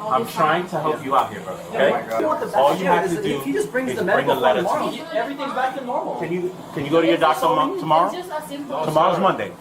I'm trying to help you out here, brother. Okay? All you have to do if he just brings is the bring a medical letter tomorrow, to me. everything's back to normal. Can you go to your doctor tomorrow? Tomorrow's Monday.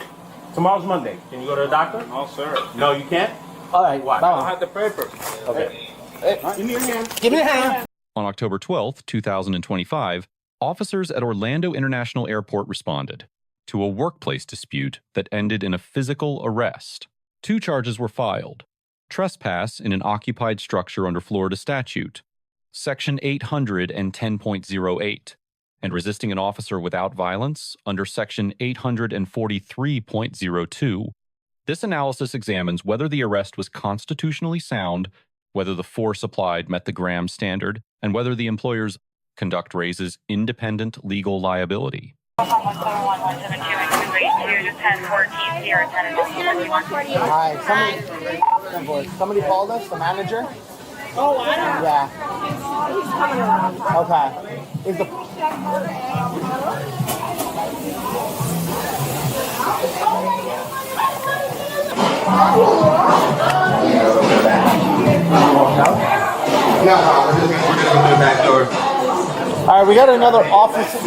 Tomorrow's Monday. Can you go to the doctor? No, sir. No, you can't? All right. Why? I don't have the paper. Okay. Hey, give me your hand. Give me a hand. On October 12th, 2025, officers at Orlando International Airport responded to a workplace dispute that ended in a physical arrest. 2 charges were filed: trespass in an occupied structure under Florida statute, Section 810.08, and resisting an officer without violence under Section 843.02. This analysis examines whether the arrest was constitutionally sound, whether the force applied met the Graham standard, and whether the employer's conduct raises independent legal liability. Hi, Somebody called us, the manager? Oh, I don't know. Yeah. He's coming around. Okay. Is the No, we're just gonna go to the back door. All right, we got another officer.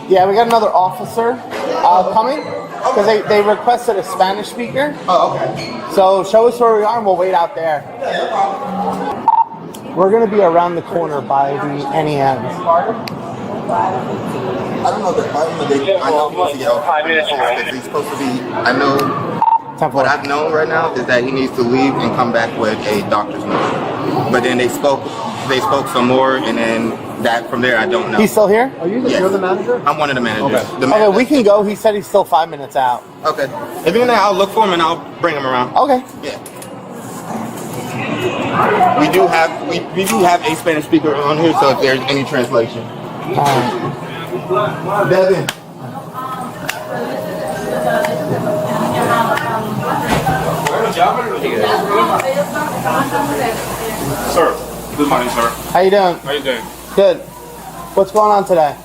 Yeah, we got another officer coming because they requested a Spanish speaker. Oh, okay. So show us where we are and we'll wait out there. We're going to be around the corner by the NEMs. I don't know the department. I know he needs to get off. He's supposed to be. I know. What I've known right now is that he needs to leave and come back with a doctor's note. But then they spoke some more, and then that from there I don't know. He's still here? Are you you're the manager? I'm one of the managers. Okay. Okay, we can go. He said he's still 5 minutes out. Okay. If you're I'll look for him and I'll bring him around. Okay. Yeah. We do have a Spanish speaker on here, so if there's any translation. Devin. Sir, good morning, sir. How you doing? How you doing? Good. What's going on today?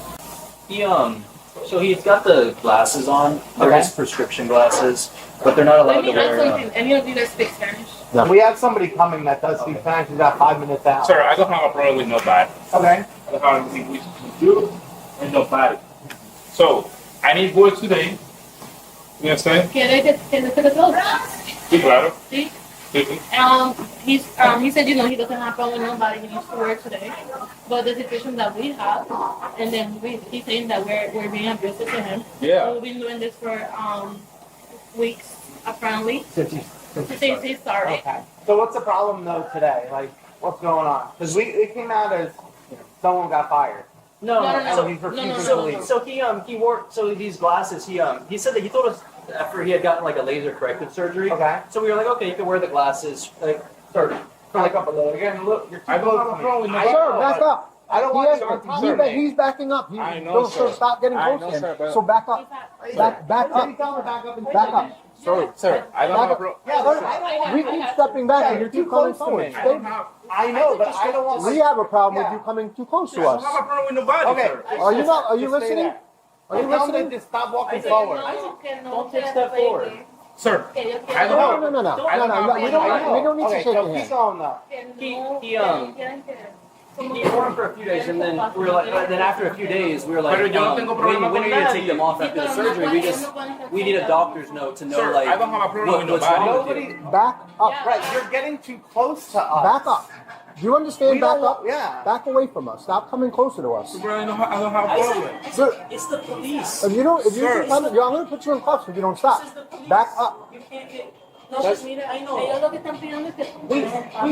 So he's got the glasses on. They're Okay. his prescription glasses, but they're not allowed Let to me ask wear. something. Any of you guys speak Spanish? We have somebody coming that does speak Spanish. He's got 5 minutes out. Sir, I don't have a problem with nobody. Okay. I don't have anything with you and nobody. So, I need work today. You understand? ¿Quiere que se lo todo? Sí, claro. Sí. Sí, sí. He said, he doesn't have problem with nobody. He needs to work today. But the situation that we have, and then he's saying that we're being abusive to him. Yeah. We've been doing this for weeks, apparently. Since he started. Okay. So what's the problem though today? Like, what's going on? Because it came out as someone got fired. No. He's refusing to So leave. he wore these glasses. He said that he told us after he had gotten like a laser corrective surgery. Okay. So we were like, okay, you can wear the glasses. Like, sorry. Back up a little. Again, look, you're too I don't close have to a me. problem with I nobody. know, Sir, back but up. I don't want you to He's backing up. I know, So sir. stop getting I close know, to him. sir, but- So back up. Back up. Back up. Sir, I don't have a problem. We keep stepping back and you keep coming forward. I don't have. I know, but I don't want. We have a problem with you coming too close I to don't us. have a problem with nobody, Okay. sir. Are you not? Are you Just stay listening? there. Are you Tell them listening? to just stop walking forward. Don't take a step forward. Sir, I don't No, have. no, no, no. I don't have. We don't need to Okay, shake so your keep hand. going though. He wore them for a few days, and then we were like, then after a few days, we were like, Pero yo no tengo problema we con need to take nadie. them off after the surgery. We need a doctor's note to know Sir, like I don't have a problem with what's nobody. wrong with you. Back up. Right, you're getting too close to us. Back up. Do you understand? We Back don't up. want- yeah. Back away from us. Stop coming closer to us. Bro, I don't have a problem. Sir, It's the police. if you don't, if you Sir. keep coming, I'm going to put you in cuffs if you don't stop. Back up. You can't get. Is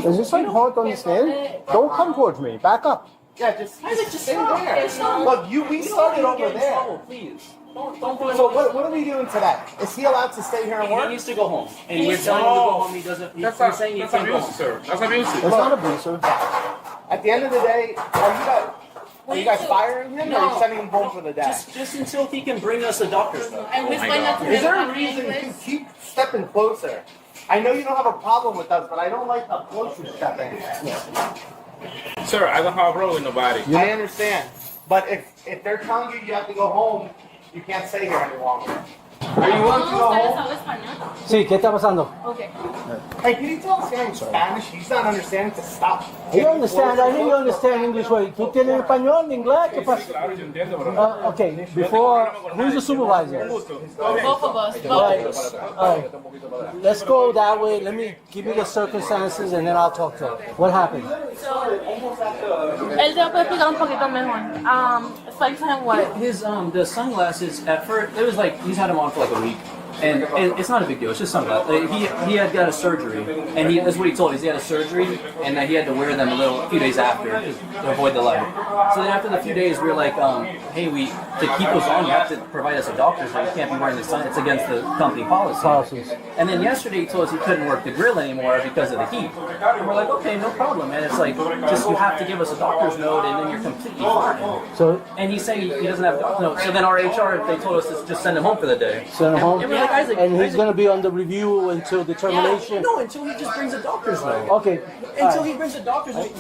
Is this like hard to understand? Don't come towards me. Back up. Yeah, just stay there. Look, we started over there. Please. Don't do it. So what are we doing today? Is he allowed to stay here and He work? needs to go home, and we're telling him to go home. He doesn't. He's saying he That's can't go abusive, home. sir. That's abusive. It's not abusive. At the end of the day, are you guys firing him or are you sending him home for the day? Just until he can bring us a doctor's note. And we explain that to Is there him a in reason English. to keep stepping closer? I know you don't have a problem with us, but I don't like how close you're stepping. Sir, I don't have a problem with nobody. I understand. But if they're telling you you have to go home, you can't stay here any longer. ¿Ustedes hablan español? Sí, ¿qué está pasando? Okay. Hey, can you tell this guy in Spanish? He's not understanding to stop. You understand? I think you understand English way. ¿Tú tienes español, inglés? ¿Qué pasa? Claro, yo entiendo, pero... Okay, before, who's the supervisor? Both of us. All right. Let's go that way. Let me give you the circumstances and then I'll talk to him. What happened? Él te puede explicar un poquito mejor. Explain to him what. His the sunglasses at first it was like he's had them on for like a week. And it's not a big deal. It's just sunglasses. He had got a surgery, and that's what he told us. He had a surgery, and that he had to wear them a few days after to avoid the light. So then after the few days, we were like, hey, to keep those on, you have to provide us a doctor's note. You can't be wearing the sun. It's against the company policies. And then yesterday he told us he couldn't work the grill anymore because of the heat. And we're like, okay, no problem. And it's like, just you have to give us a doctor's note, and then you're completely fine. So, And he's saying he doesn't have a doctor's note. So then our HR, they told us to just send him home for the day. send him home. And we're like, Isaac, And he's going to be on the review until determination. No, until he just brings a doctor's note. Okay. Until he brings a doctor's note.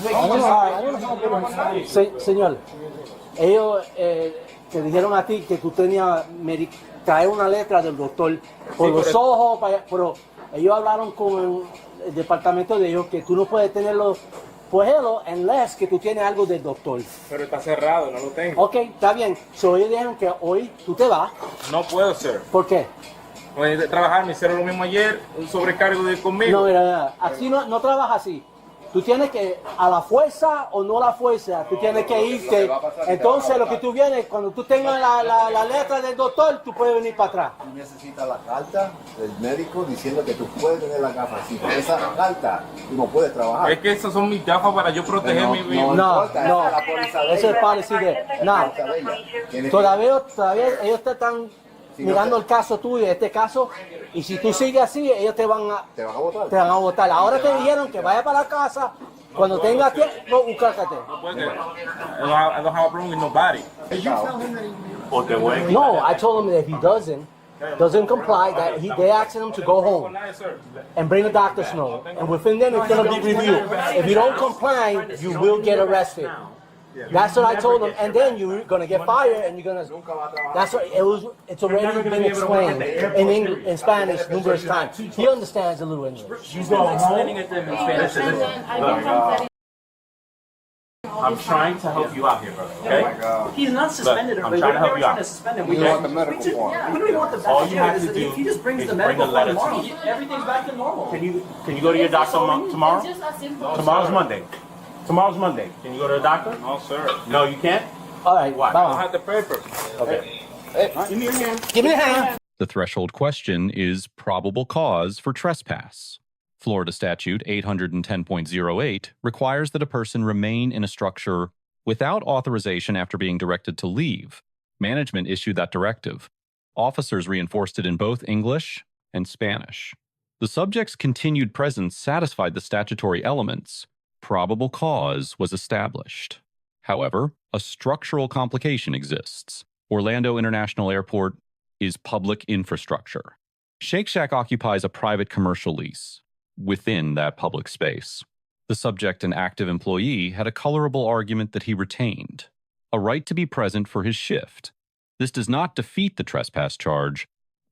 Señor, ellos te dijeron a ti que tú tenías traer una letra del doctor por los ojos, pero ellos hablaron con el departamento de ellos que tú no puedes tenerlo unless que tú tienes algo del doctor. Pero está cerrado, no lo tengo. Ok, está bien. So ellos dijeron que hoy tú te vas. No puedo, sir. ¿Por qué? Voy a trabajar, me hicieron lo mismo ayer, un sobrecargo de conmigo. No, mira, así no trabaja así. Tú tienes que, a la fuerza o no a la fuerza, tú tienes que irte. Entonces, lo que tú vienes, cuando tú tengas la letra del doctor, tú puedes venir para atrás. Tú necesitas la carta del médico diciendo que tú puedes tener la gafa. Si con esa carta tú no puedes trabajar. Es que esas son mis gafas para yo proteger mi vida. No, eso es policy de nada. Todavía ellos te están mirando el caso tuyo, este caso, y si tú sigues así, ellos te van a votar. Ahora te dijeron que vaya para la casa, cuando tengas tiempo, búscate. I don't have a problem with nobody. No, I told him that if he doesn't comply, that they asking him to go home and bring a doctor's note, and within then it's going to be reviewed. If you don't comply, you will get arrested. That's what I told him, and then you're gonna get fired, and you're gonna. That's what it was. It's already been explained in English, in Spanish numerous times. He understands a little English. He's been explaining it to him in Spanish. And then I've been translating. I'm trying to help you out here, brother. Okay? He's not suspended. I'm trying to help you out. To suspend him. We don't want the medical form. We don't even want the medical All you have form. to do If he just brings is the bring medical a letter form to tomorrow, everything's back to normal. Can you go to your doctor tomorrow? It's just a simple. Tomorrow's Monday. Tomorrow's Monday. Can you go to the doctor? No, sir. No, you can't? All right, Why? I don't bye. have the paper. Okay. Give me your hand. Give me a hand. The threshold question is probable cause for trespass. Florida Statute 810.08 requires that a person remain in a structure without authorization after being directed to leave. Management issued that directive. Officers reinforced it in both English and Spanish. The subject's continued presence satisfied the statutory elements. Probable cause was established. However, a structural complication exists. Orlando International Airport is public infrastructure. Shake Shack occupies a private commercial lease within that public space. The subject, an active employee, had a colorable argument that he retained, a right to be present for his shift. This does not defeat the trespass charge,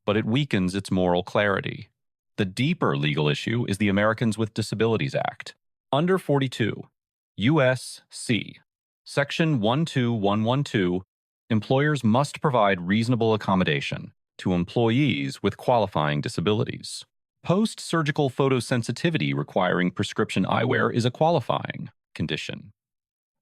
but it weakens its moral clarity. The deeper legal issue is the Americans with Disabilities Act. Under 42, U.S.C. Section 12112, employers must provide reasonable accommodation to employees with qualifying disabilities. Post-surgical photosensitivity requiring prescription eyewear is a qualifying condition.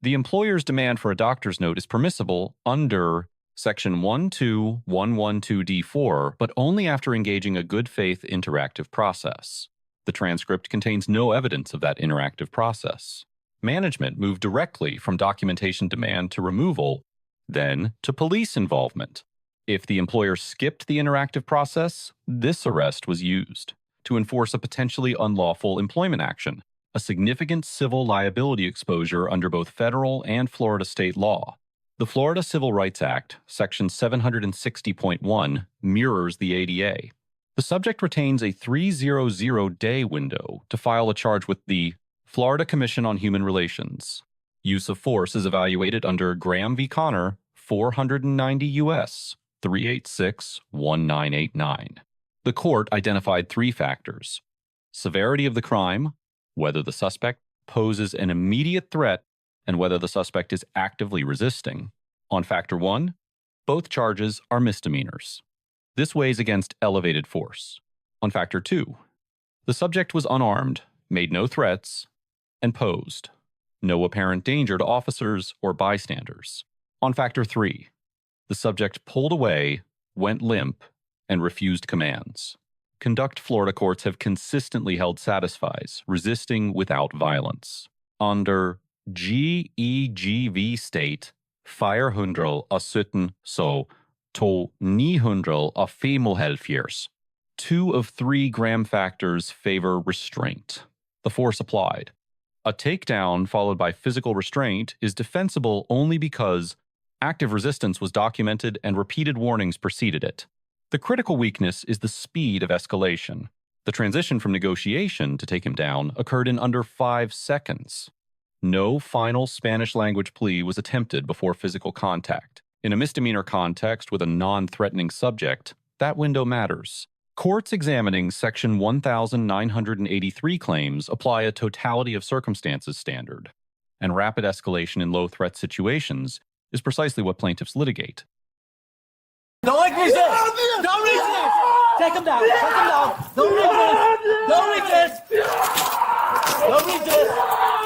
The employer's demand for a doctor's note is permissible under Section 12112D4, but only after engaging a good faith interactive process. The transcript contains no evidence of that interactive process. Management moved directly from documentation demand to removal, then to police involvement. If the employer skipped the interactive process, this arrest was used to enforce a potentially unlawful employment action, a significant civil liability exposure under both federal and Florida state law. The Florida Civil Rights Act, Section 760.1, mirrors the ADA. The subject retains a 300-day window to file a charge with the Florida Commission on Human Relations. Use of force is evaluated under Graham v. Connor, 490 U.S., 386-1989. The court identified 3 factors: severity of the crime, whether the suspect poses an immediate threat, and whether the suspect is actively resisting. On factor 1, both charges are misdemeanors. This weighs against elevated force. On factor 2, the subject was unarmed, made no threats, and posed no apparent danger to officers or bystanders. On factor 3, the subject pulled away, went limp, and refused commands. Conduct Florida courts have consistently held satisfies resisting without violence. Under GEGV state 417 så to 975. 2 of 3 Graham factors favor restraint, the force applied. A takedown followed by physical restraint is defensible only because active resistance was documented and repeated warnings preceded it. The critical weakness is the speed of escalation. The transition from negotiation to take him down occurred in under 5 seconds. No final Spanish-language plea was attempted before physical contact. In a misdemeanor context with a non-threatening subject, that window matters. Courts examining Section 1983 claims apply a totality of circumstances standard, and rapid escalation in low-threat situations is precisely what plaintiffs litigate. Don't resist! Don't resist! Take him down! Take him down! Don't resist! Don't resist! Don't resist!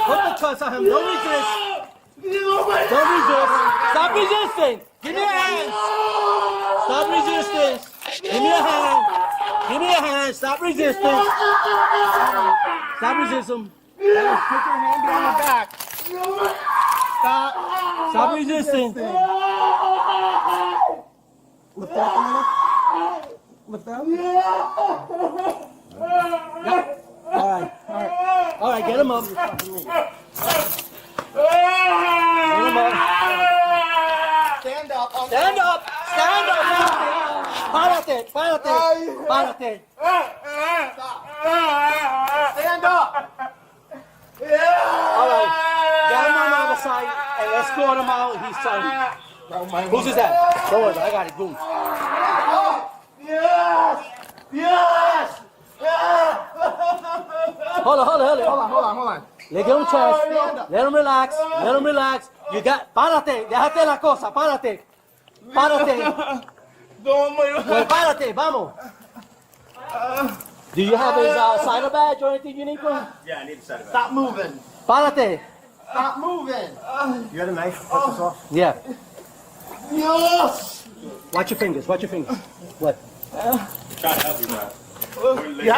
Put the cuffs on him! Don't resist! Don't resist! Stop resisting! Give me a hand! Stop resisting! Give me a hand! Give me a hand! Stop resisting! Stop resisting! Put your hand behind your back! Stop! Stop resisting! Lift that one up. Lift that. Yep. All right. All right. Get him up. Get him up. Stand up. Stand up. Stand up. Párate. Párate. Párate. Stand up. All right. Get him on the other side and escort him out. He's sorry. Who's is that? Don't worry, I got it. Boom. Yes! Yes! Hold on. Le give him chance. Let him relax. Let him relax. You got. Párate. Déjate la cosa. Párate. Párate. Pues párate. Vamos. Do you have his cider badge or anything you need for him? Yeah, I need a side of Stop moving. Párate. Stop moving. You got a knife? Cut this off. Yeah. Yes! Watch your fingers. Watch your fingers. What? Try to help you, man.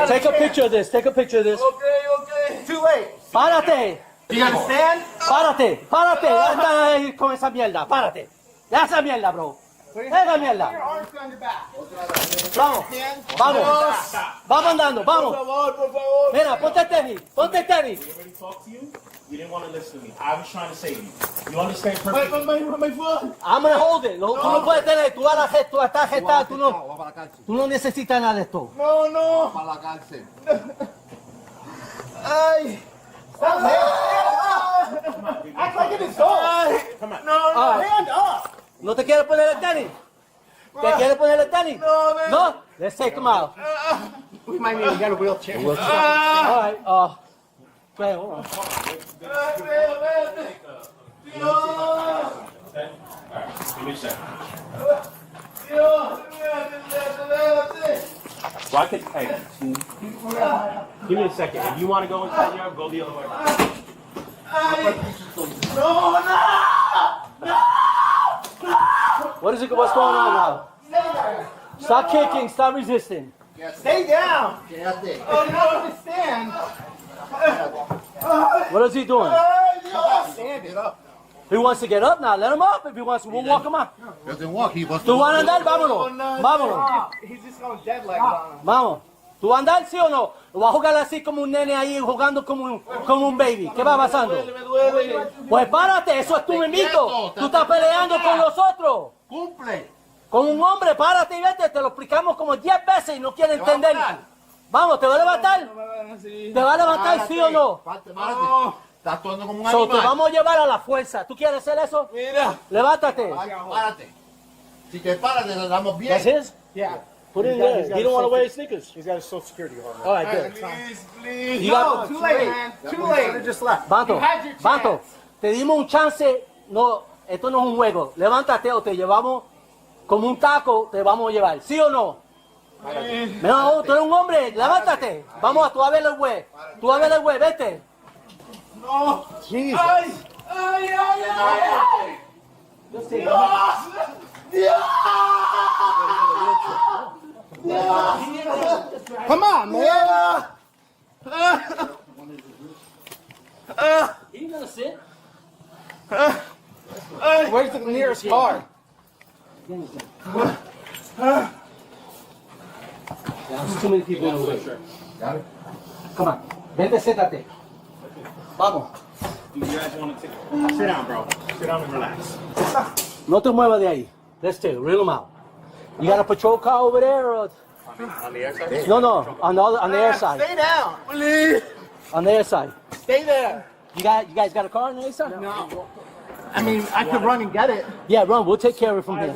Take a picture of this. Take a picture of this. Okay. Too late. Párate. You gotta stand? Párate. Párate. Anda ahí con esa mierda. Párate. Ya esa mierda, bro. Esa mierda. Vamos. Vamos. Vamos andando. Vamos. Mira, ponte tenis. Ponte tenis. You didn't want to listen to me. I was trying to save you. You understand perfectly? My foot! I'm gonna hold it. Tú no puedes tener. Tú estás gestado. Tú no necesitas nada de esto. No. Para la cárcel. Ay. Act like it is so. Come on. No, hand up. ¿No te quieres poner el tenis? ¿Te quieres poner el tenis? No, man. No? Let's take him out. We might need to get a wheelchair. All right. Wait, hold on. Give me a second. Well, I could, hey, give me a second. If you want to go inside here, go the other way. What's going on now? Stop kicking, stop resisting. Stay down. Oh, you don't understand. What is he doing? Stand it up. He wants to get up now. Let him up if he wants to. We'll walk him up. Doesn't walk. He wants ¿Tú vas a andar? Vámonos. Vámonos. He's just going dead legs on him. Vamos. ¿Tú vas a andar, sí o no? ¿O vas a jugar así como un nene ahí, jugando como un baby? ¿Qué va pasando? Me duele. Pues párate, eso es tu mimito. Tú estás peleando con nosotros. Cumple. Con un hombre, párate y vete. Te lo explicamos como 10 veces y no quiere entender. Vamos, ¿te va a levantar? ¿Te va a levantar, sí o no? Párate. Estás actuando como un So, te animal. vamos a llevar a la fuerza. ¿Tú quieres hacer eso? Mira. Levántate. Párate. Si te paras, te damos bien. That's his? Yeah. Put it in there. He don't want to wear his sneakers. He's got his social security on. All right, good. Please. You got Too late, man. Too late. Just left. Banto, You had your Banto, chance. te dimos un chance. No, esto no es un juego. Levántate o te llevamos como un taco, te vamos a llevar. ¿Sí o no? No, tú eres un hombre. Levántate. Vamos, tú a ver el güey. Tú a ver el güey, vete. No. Jesus. Ay, ay, ay, ay. Come on, man. He's gonna sit. Where's the nearest car? There's too many people in the way. Come on. Vente, siéntate. Vamos. You guys want to take? Sit down, bro. Sit down and relax. No te muevas de ahí. Let's take it. Reel them out. You got a patrol car over there? Or... On the air side? No, on the air side. Stay down. Please. On the air side. Stay there. You guys got a car on the air side? No. I mean, I could run and get it. Yeah, run. We'll take care of it from here.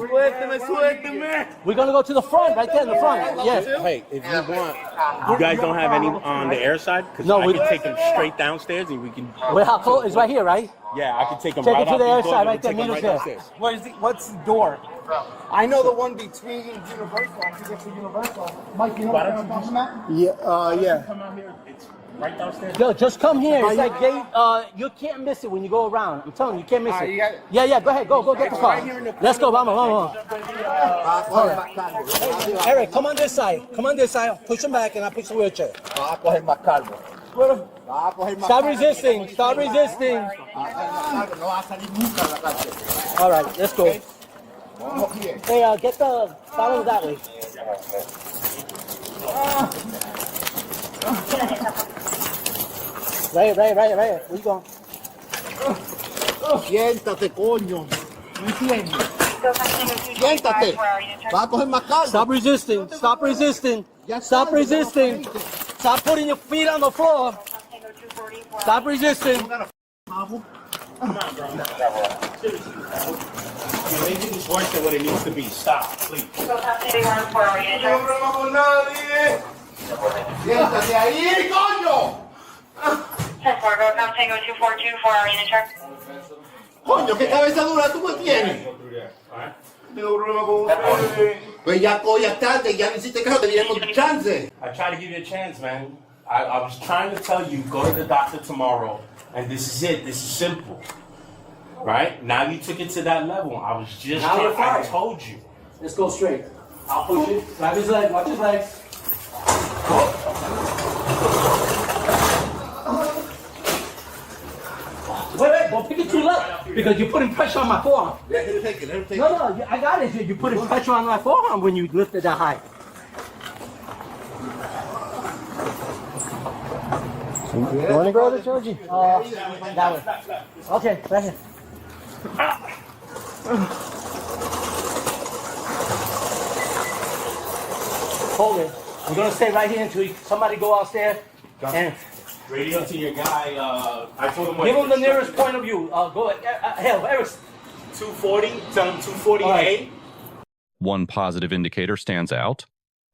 We're gonna go to the front, right there in the front. Yeah. Hey, if you want, you guys don't have any on the air side? Because No, I we- can take them straight downstairs and we can. Well, how close? It's right here, right? Yeah, I can take them Take right it to out the these air doors side and right there, take them meet us right there. downstairs. What's the door? I know the one between Universal. I think it's the Universal. Mike, you know what I'm talking about? Yeah. Come out here. It's right downstairs. Yo, just come here. It's like gate. You can't miss it when you go around. I'm telling you, you can't miss Alright, it. you got it. Yeah. Go ahead. Go get the car. Let's go. Vamos. Eric, come on this side. Come on this side. Push him back, and I push the wheelchair. Va a coger más calmo. Va a coger más Stop calmo. resisting. Stop resisting. No va a salir nunca de la cárcel. All right, let's go. Vamos bien. Hey, get the follow that way. Right. Where you going? Siéntate, coño. No entiendo. Siéntate. Va a coger más calmo. Stop resisting. Stop resisting. Stop resisting. Stop putting your feet on the floor. Stop resisting. You're making this worse than what it needs to be. Stop, please. Siéntate ahí, coño. Coño, qué cabeza dura tú me tienes. Tengo problema con ustedes. Pues ya hoy es tarde, ya no hiciste caso, te dimos chance. I try to give you a chance, man. I was trying to tell you, go to the doctor tomorrow, and this is it. This is simple. Right? Now you took it to that level. I was just Now you're I fired. told you. Let's go straight. I'll push it. Grab his leg. Watch his legs. Wait, don't pick it too left because you're putting pressure on my forearm. Let him take it, let him take it. No, I got it. You're putting pressure on my forearm when you lift it that high. You want to go to Georgie? That way. Okay, right here. Hold it. We're gonna stay right here until somebody go outstairs and Radio to your guy. I told him what. give him the nearest point of view. Go ahead. Hell, Eric. 240. Tell him 248. One positive indicator stands out.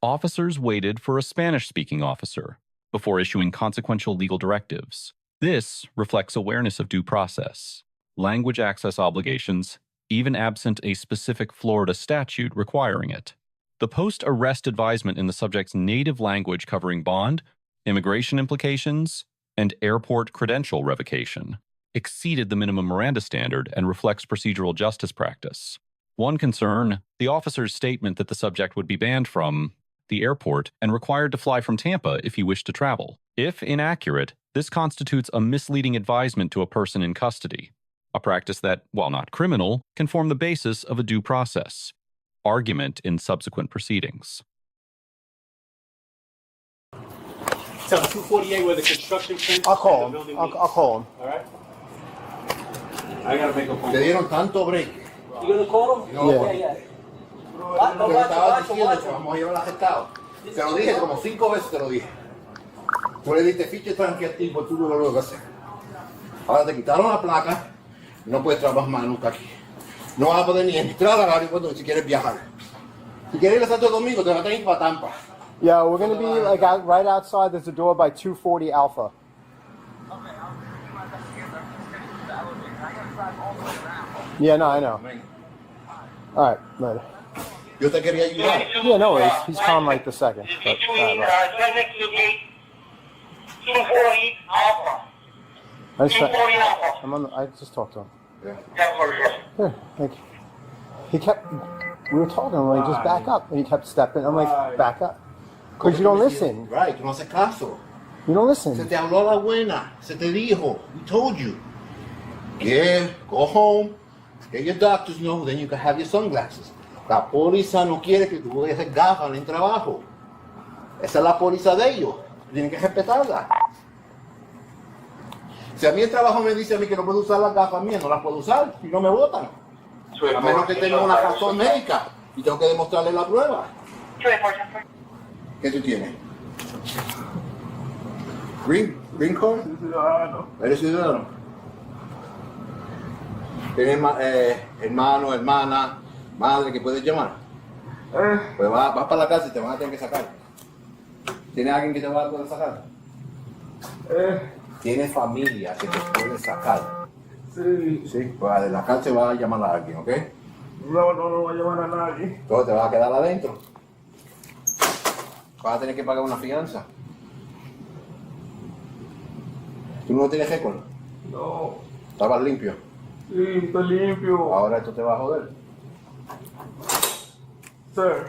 Officers waited for a Spanish-speaking officer before issuing consequential legal directives. This reflects awareness of due process, language access obligations, even absent a specific Florida statute requiring it. The post-arrest advisement in the subject's native language covering bond, immigration implications, and airport credential revocation exceeded the minimum Miranda standard and reflects procedural justice practice. One concern, the officer's statement that the subject would be banned from the airport and required to fly from Tampa if he wished to travel. If inaccurate, this constitutes a misleading advisement to a person in custody, a practice that, while not criminal, can form the basis of a due process argument in subsequent proceedings. Tell him 248 where the construction fence. I'll call and the him. building I'll call him. All right. I gotta make a phone. Te dieron tanto break. You gonna call him? No. Yeah. Te lo estaba diciendo que vamos a llevar arrestado. Te lo dije como 5 veces, te lo dije. Tú le diste ficha tranqui al tipo, tú no lo que hacer. Ahora te quitaron la placa, no puedes trabajar más nunca aquí. No vas a poder ni entrar al aeropuerto si quieres viajar. Si quieres ir a Santo Domingo, te vas a tener que ir para Tampa. Yeah, we're gonna be like right outside. There's a door by 240 Alpha. Yeah, no, I know. All right, later. Yo te quería ayudar. Yeah, no worries. He's calm right this second. But, Between next to gate 240 Alpha. I just, 240 Alpha. I just talked to him. Yeah. Here, thank you. He kept. We were talking. I'm like, just back up, and he kept stepping. I'm like, back up, because you don't listen. Right, tú no haces caso. You don't Se listen. te habló la buena. Se te dijo. We told you. Yeah, go home. Get your doctor's note, then you can have your sunglasses. La póliza no quiere que tú vayas a hacer gafas en el trabajo. Esa es la póliza de ellos. Tienen que respetarla. Si a mí el trabajo me dice a mí que no puedo usar las gafas mías, no las puedo usar y no me votan. A menos que tenga una razón médica y tengo que demostrarle la prueba. ¿Qué tú tienes? Green card? ¿Eres ciudadano? ¿Tienes hermano, hermana, madre que puedes llamar? Pues vas para la casa y te van a tener que sacar. ¿Tienes alguien que te va a poder sacar? ¿Tienes familia que te puede sacar? Sí. Sí, pues de la cárcel vas a llamar a alguien, ¿ok? No voy a llamar a nadie. Entonces te vas a quedar adentro. Vas a tener que pagar una fianza. ¿Tú no tienes récord? No. ¿Estabas limpio? Sí, estoy limpio. Ahora esto te va a joder. Sir.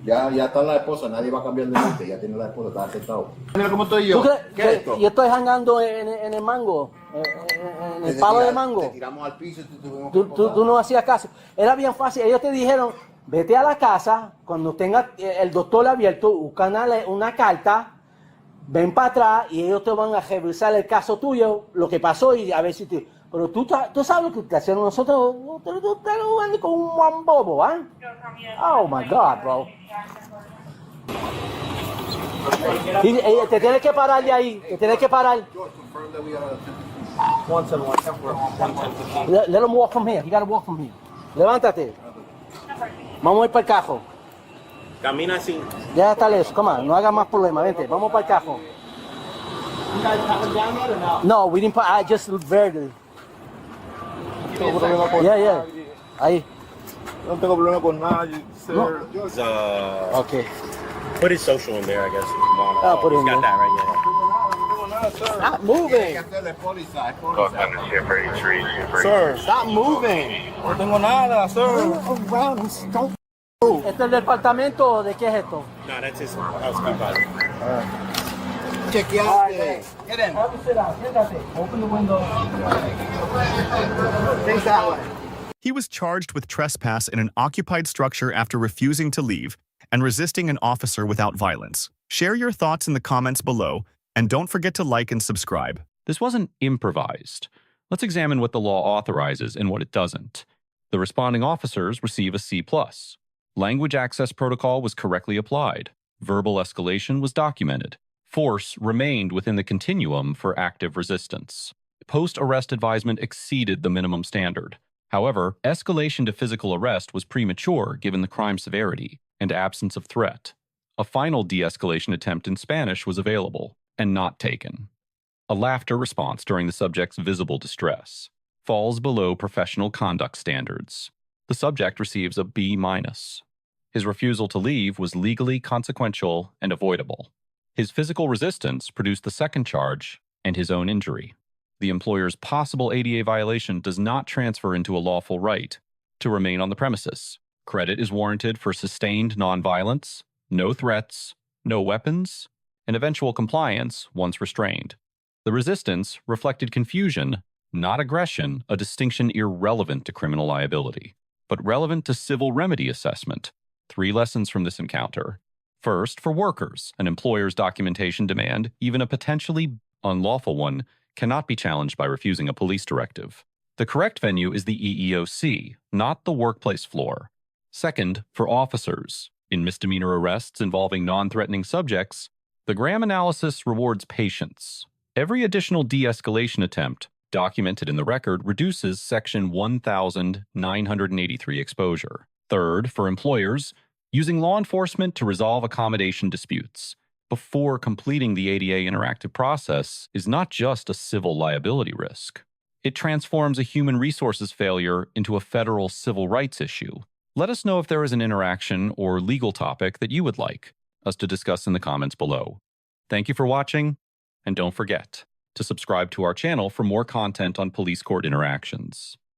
Ya está la esposa, nadie va a cambiar de mente. Ya tiene la esposa, está aceptado. Mira cómo estoy yo. ¿Tú crees ¿Qué es que esto? yo estoy hangando en el mango? En el palo de mango. Te tiramos al piso y te tuvimos que Tú no hacías caso. Era bien fácil. Ellos te dijeron, vete a la casa, cuando tenga el doctor abierto, busca una carta, ven para atrás y ellos te van a revisar el caso tuyo, lo que pasó y a ver si te... Pero tú sabes lo que te hacían nosotros, tú estás jugando con un buen bobo, ¿ah? Oh my God, bro. Y te tienes que parar de ahí, te tienes que parar. Let him walk from here, he gotta walk from here. Levántate. Vamos a ir para el cajo. Camina así. Ya está eso, come on, no hagas más problemas, vente, vamos para el cajo. No, we didn't, I just barely. Yeah. Ahí. No tengo problema con nadie, sir. No. Okay. Put his social in there, I guess. I'll put it in Got there. that right, yeah. Stop moving. Sir, stop moving. No tengo nada, sir. Around and don't move. ¿Este es el departamento o de qué es esto? No, that's his housekeeper. chequeaste. Get in. Siéntate. Open the window. Face that way. He was charged with trespass in an occupied structure after refusing to leave and resisting an officer without violence. Share your thoughts in the comments below, and don't forget to like and subscribe. This wasn't improvised. Let's examine what the law authorizes and what it doesn't. The responding officers receive a C+. Language access protocol was correctly applied. Verbal escalation was documented. Force remained within the continuum for active resistance. Post-arrest advisement exceeded the minimum standard. However, escalation to physical arrest was premature given the crime severity and absence of threat. A final de-escalation attempt in Spanish was available and not taken. A laughter response during the subject's visible distress falls below professional conduct standards. The subject receives a B-. His refusal to leave was legally consequential and avoidable. His physical resistance produced the second charge and his own injury. The employer's possible ADA violation does not transfer into a lawful right to remain on the premises. Credit is warranted for sustained nonviolence, no threats, no weapons, and eventual compliance once restrained. The resistance reflected confusion, not aggression, a distinction irrelevant to criminal liability, but relevant to civil remedy assessment. 3 lessons from this encounter. First, for workers, an employer's documentation demand, even a potentially unlawful one, cannot be challenged by refusing a police directive. The correct venue is the EEOC, not the workplace floor. Second, for officers, in misdemeanor arrests involving non-threatening subjects, the Graham analysis rewards patience. Every additional de-escalation attempt documented in the record reduces Section 1983 exposure. Third, for employers, using law enforcement to resolve accommodation disputes before completing the ADA interactive process is not just a civil liability risk. It transforms a human resources failure into a federal civil rights issue. Let us know if there is an interaction or legal topic that you would like us to discuss in the comments below. Thank you for watching, and don't forget to subscribe to our channel for more content on police court interactions.